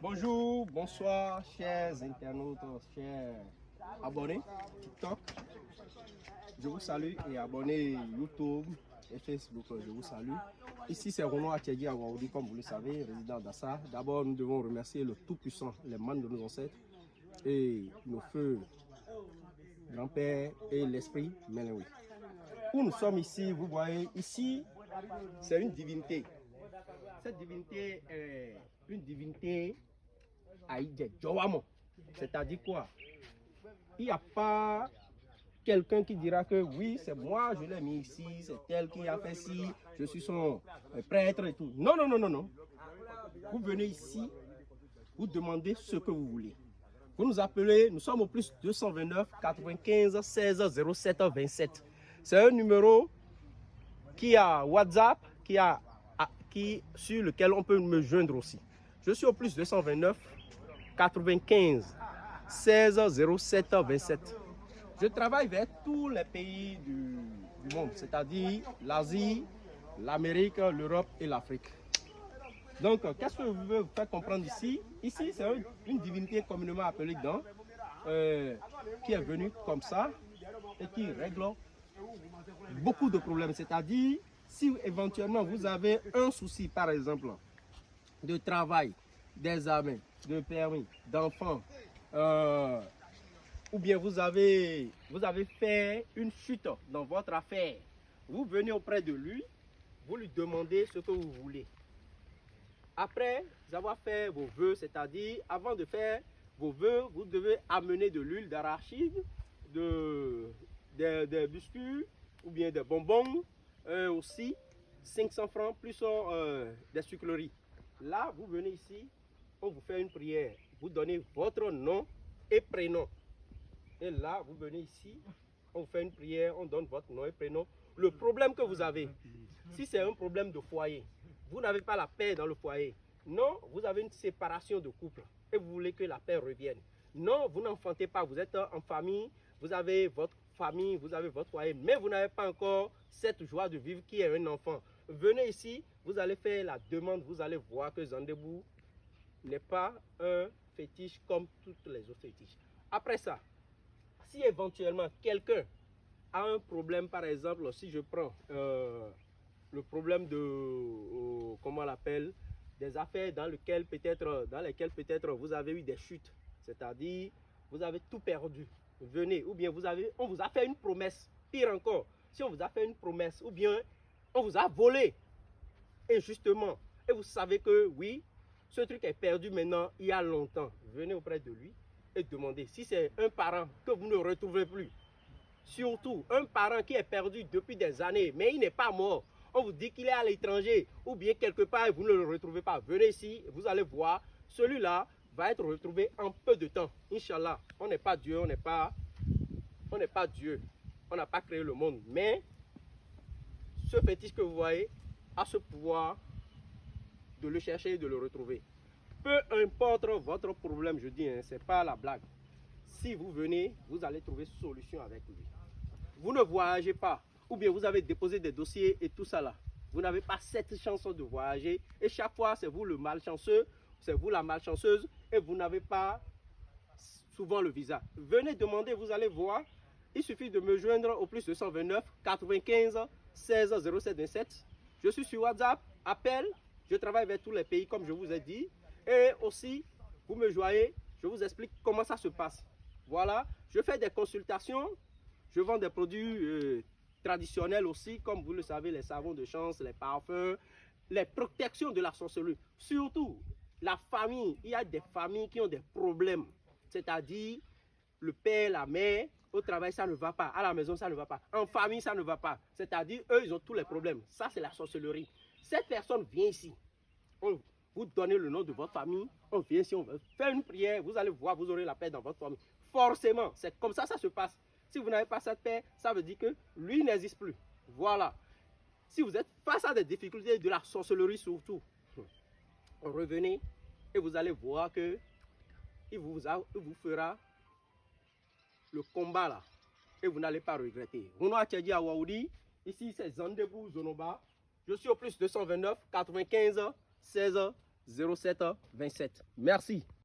Bonjour, bonsoir, chers internautes, chers abonnés TikTok. Je vous salue et abonnés YouTube et Facebook, je vous salue. Ici, c'est Renaud Attiédi Awaoudi, comme vous le savez, résident d'Assa. D'abord, nous devons remercier le Tout-Puissant, les membres de nos ancêtres et nos feux, grand-père et l'esprit Melewi. Où nous sommes ici, vous voyez, ici, c'est une divinité. Cette divinité est une divinité Aïdje Djawamo. C'est-à-dire quoi? Il n'y a pas quelqu'un qui dira que oui, c'est moi, je l'ai mis ici, c'est elle qui a fait ci, je suis son prêtre et tout. Non, non, non, non, non. Vous venez ici, vous demandez ce que vous voulez. Vous nous appelez, nous sommes au plus 229 95 16 07 27. C'est un numéro qui a WhatsApp, sur lequel on peut me joindre aussi. Je suis au plus 229 95 16 07 27. Je travaille vers tous les pays du monde, c'est-à-dire l'Asie, l'Amérique, l'Europe et l'Afrique. Donc, qu'est-ce que je veux vous faire comprendre ici? Ici, c'est une divinité communément appelée Dan, qui est venue comme ça et qui règle beaucoup de problèmes. C'est-à-dire, si éventuellement vous avez un souci, par exemple, de travail, d'examen, de permis, d'enfants, ou bien vous avez fait une chute dans votre affaire, vous venez auprès de lui, vous lui demandez ce que vous voulez. Après avoir fait vos vœux, c'est-à-dire avant de faire vos vœux, vous devez amener de l'huile d'arachide, des biscuits ou bien des bonbons, aussi 500 francs plus des sucreries. Là, vous venez ici, on vous fait une prière, vous donnez votre nom et prénom. Et là, vous venez ici, on vous fait une prière, on donne votre nom et prénom. Le problème que vous avez, si c'est un problème de foyer, vous n'avez pas la paix dans le foyer. Non, vous avez une séparation de couple et vous voulez que la paix revienne. Non, vous n'enfantez pas, vous êtes en famille, vous avez votre famille, vous avez votre foyer, mais vous n'avez pas encore cette joie de vivre qui est un enfant. Venez ici, vous allez faire la demande, vous allez voir que Zandebou n'est pas un fétiche comme toutes les autres fétiches. Après ça, si éventuellement quelqu'un a un problème, par exemple, si je prends le problème de, comment on l'appelle, des affaires dans lesquelles peut-être vous avez eu des chutes, c'est-à-dire vous avez tout perdu, venez, ou bien on vous a fait une promesse, pire encore, si on vous a fait une promesse, ou bien on vous a volé injustement, et vous savez que oui, ce truc est perdu maintenant il y a longtemps, venez auprès de lui et demandez. Si c'est un parent que vous ne retrouvez plus, surtout un parent qui est perdu depuis des années, mais il n'est pas mort, on vous dit qu'il est à l'étranger ou bien quelque part et vous ne le retrouvez pas, venez ici, vous allez voir, celui-là va être retrouvé en peu de temps. Inch'Allah, on n'est pas Dieu, on n'est pas Dieu, on n'a pas créé le monde, mais ce fétiche que vous voyez a ce pouvoir de le chercher et de le retrouver. Peu importe votre problème, je dis, hein, c'est pas la blague. Si vous venez, vous allez trouver solution avec lui. Vous ne voyagez pas, ou bien vous avez déposé des dossiers et tout ça là. Vous n'avez pas cette chance de voyager et chaque fois c'est vous le malchanceux, c'est vous la malchanceuse et vous n'avez pas souvent le visa. Venez demander, vous allez voir. Il suffit de me joindre au plus 229 95 16 07 27. Je suis sur WhatsApp, appel, je travaille avec tous les pays comme je vous ai dit. Et aussi, vous me joignez, je vous explique comment ça se passe. Voilà, je fais des consultations, je vends des produits traditionnels aussi, comme vous le savez, les savons de chance, les parfums, les protections de la sorcellerie. Surtout, la famille, il y a des familles qui ont des problèmes, c'est-à-dire le père, la mère, au travail ça ne va pas, à la maison ça ne va pas, en famille ça ne va pas, c'est-à-dire eux ils ont tous les problèmes, ça c'est la sorcellerie. Cette personne vient ici, on vous donnez le nom de votre famille, on vient ici, on va faire une prière, vous allez voir, vous aurez la paix dans votre famille. Forcément, c'est comme ça se passe. Si vous n'avez pas cette paix, ça veut dire que lui n'existe plus. Voilà. Si vous êtes face à des difficultés de la sorcellerie surtout, revenez et vous allez voir que il vous fera le combat là et vous n'allez pas regretter. Renaud Attiédi Awaoudi, ici c'est Zandebou Zonoba, Je suis au plus 229 95 16 07 27. Merci.